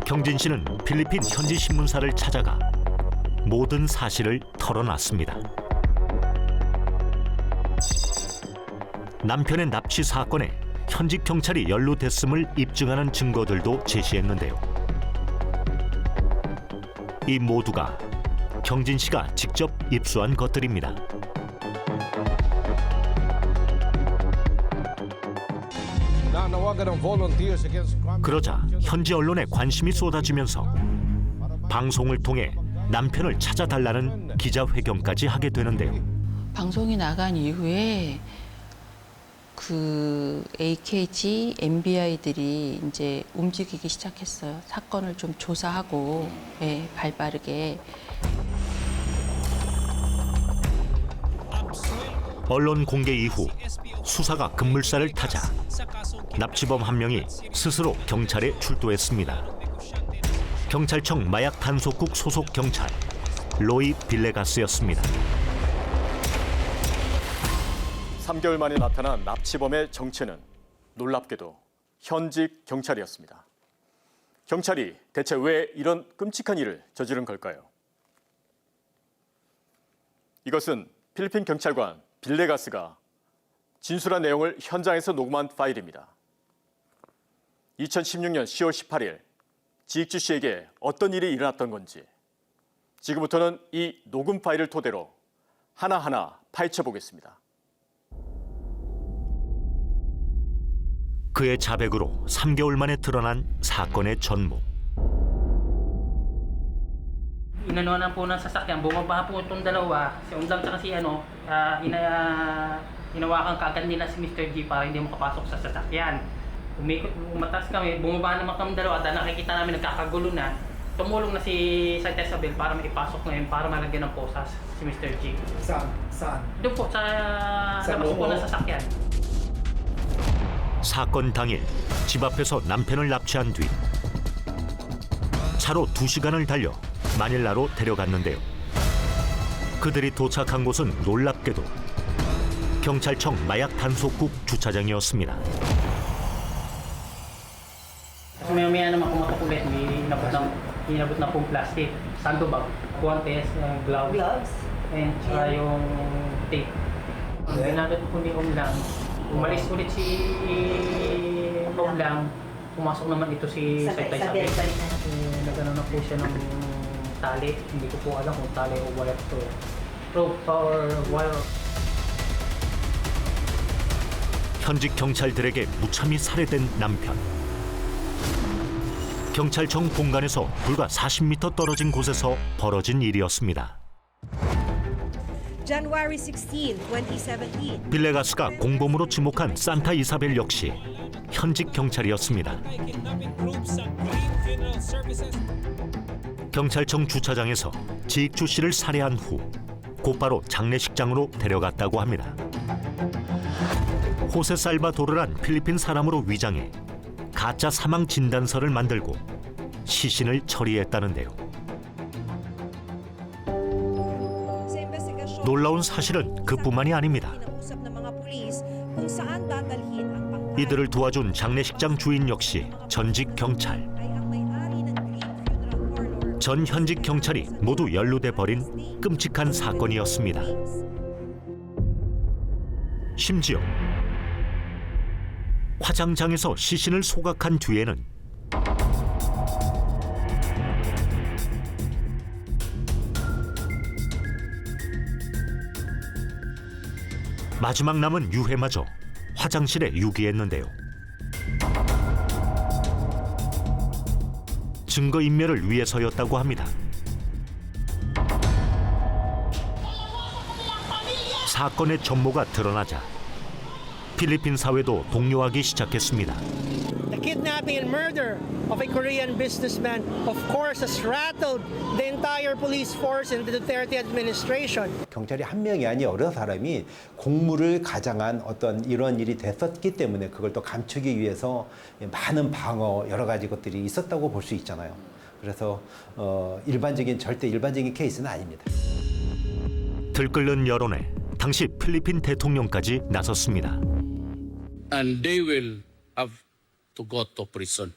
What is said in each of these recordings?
경진 씨는 필리핀 현지 신문사를 찾아가 모든 사실을 털어놨습니다. 남편의 납치 사건에 현직 경찰이 연루됐음을 입증하는 증거들도 제시했는데요. 이 모두가 경진 씨가 직접 입수한 것들입니다. 그러자 현지 언론에 관심이 쏟아지면서 방송을 통해 남편을 찾아달라는 기자회견까지 하게 되는데요. 방송이 나간 이후에 그 AKG, MBI들이 이제 움직이기 시작했어요. 사건을 좀 조사하고 발빠르게. 언론 공개 이후 수사가 급물살을 타자 납치범 한 명이 스스로 경찰에 출두했습니다. 경찰청 마약 단속국 소속 경찰 로이 빌레가스였습니다. 3개월 만에 나타난 납치범의 정체는 놀랍게도 현직 경찰이었습니다. 경찰이 대체 왜 이런 끔찍한 일을 저지른 걸까요? 이것은 필리핀 경찰관 빌레가스가 진술한 내용을 현장에서 녹음한 파일입니다. 2016년 10월 18일 지익주 씨에게 어떤 일이 일어났던 건지 지금부터는 이 녹음 파일을 토대로 하나하나 파헤쳐 보겠습니다. 그의 자백으로 3개월 만에 드러난 사건의 전모. Inanuhan po ng sasakyan, bumaba po itong dalawa, si Undang tsaka si hinawakan kaagad nila si Mr. G para hindi makapasok sa sasakyan. Umatas kami, bumaba naman kami dalawa, dahil nakikita namin nagkakagulo na. Tumulong na si Santa Isabel para maipasok ngayon, para malagyan ng posas si Mr. G. Saan? Doon po sa labas po ng sasakyan. 사건 당일 집 앞에서 남편을 납치한 뒤 차로 2시간을 달려 마닐라로 데려갔는데요. 그들이 도착한 곳은 놀랍게도 경찰청 마약 단속국 주차장이었습니다. Maya naman kumatok ulit, may inabot na pong plastic, sandbag, guantes, gloves, and saka yung tape. Ginamit po ni Omlang. Umalis ulit si Omlang, pumasok naman ito si Santa Isabel. Nagano na po siya ng tali, hindi ko po alam kung tali o wire to. Rope or wire. 현직 경찰들에게 무참히 살해된 남편. 경찰청 공간에서 불과 40m 떨어진 곳에서 벌어진 일이었습니다. January 16, 2017. 빌레가스가 공범으로 지목한 산타 이사벨 역시 현직 경찰이었습니다. 경찰청 주차장에서 지익주 씨를 살해한 후 곧바로 장례식장으로 데려갔다고 합니다. 호세 살바도르란 필리핀 사람으로 위장해 가짜 사망 진단서를 만들고 시신을 처리했다는데요. 놀라운 사실은 그뿐만이 아닙니다. 이들을 도와준 장례식장 주인 역시 전직 경찰. 전 현직 경찰이 모두 연루돼 버린 끔찍한 사건이었습니다. 심지어 화장장에서 시신을 소각한 뒤에는 마지막 남은 유해마저 화장실에 유기했는데요. 증거인멸을 위해서였다고 합니다. 사건의 전모가 드러나자 필리핀 사회도 동요하기 시작했습니다. The kidnapping and murder of a Korean businessman, of course, has rattled the entire police force and the Duterte administration. 경찰이 한 명이 아니라 여러 사람이 공무를 가장한 어떤 이런 일이 됐었기 때문에 그걸 또 감추기 위해서 많은 방어 여러 가지 것들이 있었다고 볼 수 있잖아요. 그래서 절대 일반적인 케이스는 아닙니다. 들끓는 여론에 당시 필리핀 대통령까지 나섰습니다. And they will have to go to prison.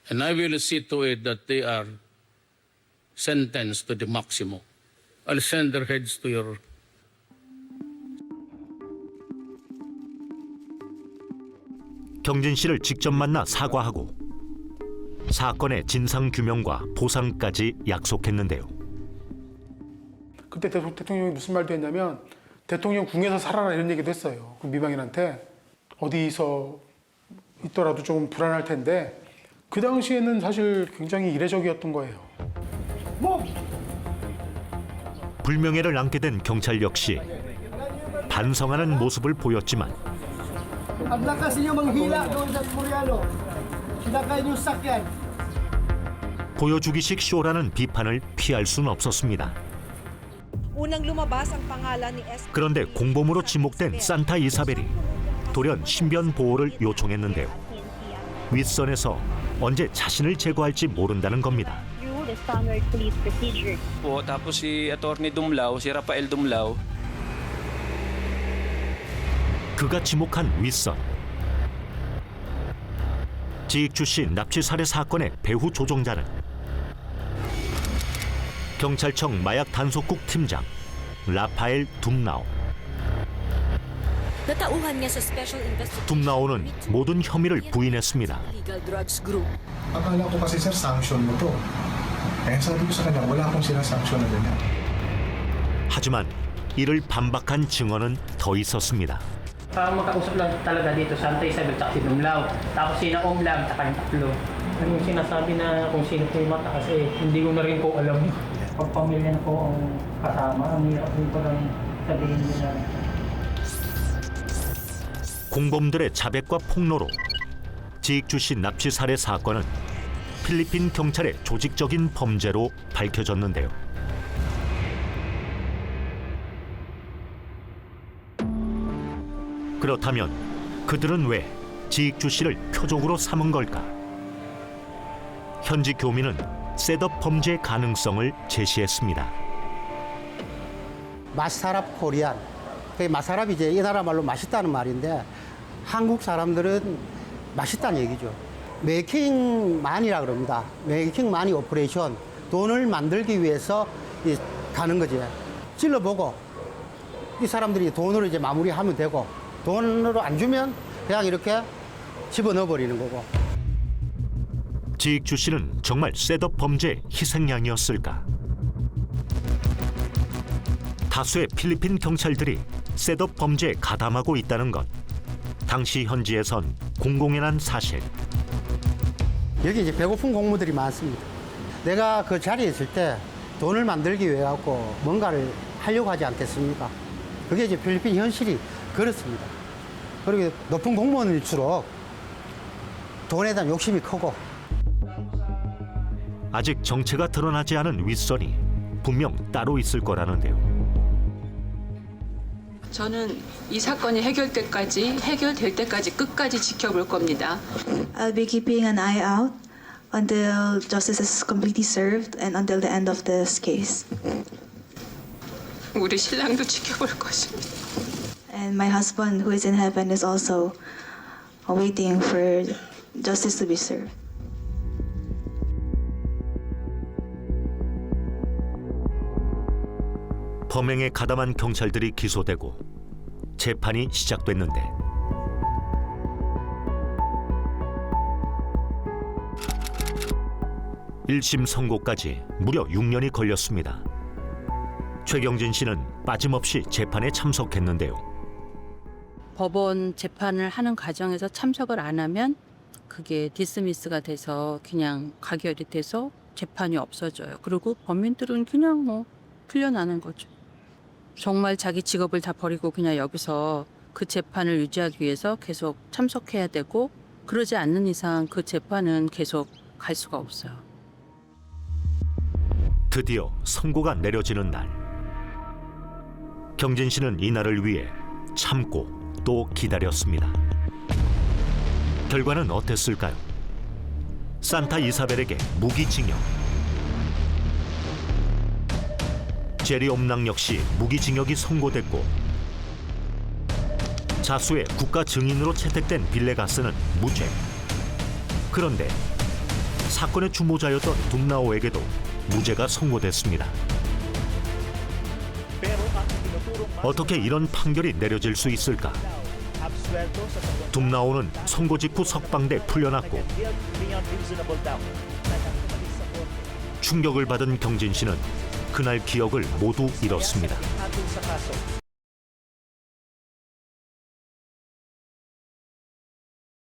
And I will see to it that they are sentenced to the maximum. I'll send their heads to your 경진 씨를 직접 만나 사과하고 사건의 진상 규명과 보상까지 약속했는데요. 그때 대통령이 무슨 말도 했냐면 대통령 궁에서 살아라 이런 얘기도 했어요. 그 미망인한테 어디서 있더라도 좀 불안할 텐데 그 당시에는 사실 굉장히 이례적이었던 거예요. 불명예를 안게 된 경찰 역시 반성하는 모습을 보였지만 Ang lakas niyo manghila doon sa Koreano. Sinakay niyo sakyan. 보여주기식 쇼라는 비판을 피할 수는 없었습니다. Unang lumabas ang pangalan ni S. 그런데 공범으로 지목된 산타 이사벨이 돌연 신변 보호를 요청했는데요. 윗선에서 언제 자신을 제거할지 모른다는 겁니다. Through the standard police procedure. Po, tapos si Attorney Dumlao, si Rafael Dumlao. 그가 지목한 윗선. 지익주 씨 납치 살해 사건의 배후 조종자는 경찰청 마약 단속국 팀장 라파엘 둠나오. Natauhan niya sa special investigation. 둠나오는 모든 혐의를 부인했습니다. Illegal drugs group. Akala ko kasi sir, sanction mo to. Eh sabi ko sa kanya, wala akong sinasanction na ganyan. 하지만 이를 반박한 증언은 더 있었습니다. Magkausap lang talaga dito, Santa Isabel at si Dumlao. Tapos sina Omlam at yung tatlo. Yung sinasabi na kung sino po yung mata kasi hindi ko na rin po alam. Pag pamilya na po ang kasama, ang hirap rin po lang sabihin nila. 공범들의 자백과 폭로로 지익주 씨 납치 살해 사건은 필리핀 경찰의 조직적인 범죄로 밝혀졌는데요. 그렇다면 그들은 왜 지익주 씨를 표적으로 삼은 걸까? 현지 교민은 셋업 범죄 가능성을 제시했습니다. 마사랍 코리안. 그 마사랍이 이제 이 나라 말로 맛있다는 말인데 한국 사람들은 맛있다는 얘기죠. 메이킹만이라 그럽니다. 메이킹마니 오퍼레이션. 돈을 만들기 위해서 가는 거지. 찔러보고 이 사람들이 돈으로 이제 마무리하면 되고 돈으로 안 주면 그냥 이렇게 집어넣어 버리는 거고. 지익주 씨는 정말 셋업 범죄의 희생양이었을까? 다수의 필리핀 경찰들이 셋업 범죄에 가담하고 있다는 것. 당시 현지에선 공공연한 사실. 여기 이제 배고픈 공무들이 많습니다. 내가 그 자리에 있을 때 돈을 만들기 위해 갖고 뭔가를 하려고 하지 않겠습니까? 그게 이제 필리핀 현실이 그렇습니다. 그리고 높은 공무원일수록 돈에 대한 욕심이 크고. 아직 정체가 드러나지 않은 윗선이 분명 따로 있을 거라는데요. 저는 이 사건이 해결될 때까지 끝까지 지켜볼 겁니다. I'll be keeping an eye out until justice is completely served and until the end of this case. 우리 신랑도 지켜볼 것입니다. And my husband, who is in heaven, is also waiting for justice to be served. 범행에 가담한 경찰들이 기소되고 재판이 시작됐는데 (1심) 선고까지 무려 6년이 걸렸습니다. 최경진 씨는 빠짐없이 재판에 참석했는데요. 법원 재판을 하는 과정에서 참석을 안 하면 그게 디스미스가 돼서 그냥 가결이 돼서 재판이 없어져요. 그리고 범인들은 그냥 풀려나는 거죠. 정말 자기 직업을 다 버리고 그냥 여기서 그 재판을 유지하기 위해서 계속 참석해야 되고 그러지 않는 이상 그 재판은 계속 갈 수가 없어요. 드디어 선고가 내려지는 날. 경진 씨는 이날을 위해 참고 또 기다렸습니다. 결과는 어땠을까요? 산타 이사벨에게 무기징역. 제리 옴랑 역시 무기징역이 선고됐고 자수의 국가 증인으로 채택된 빌레가스는 무죄. 그런데 사건의 주모자였던 둠나오에게도 무죄가 선고됐습니다. 어떻게 이런 판결이 내려질 수 있을까? 둠나오는 선고 직후 석방돼 풀려났고 충격을 받은 경진 씨는 그날 기억을 모두 잃었습니다.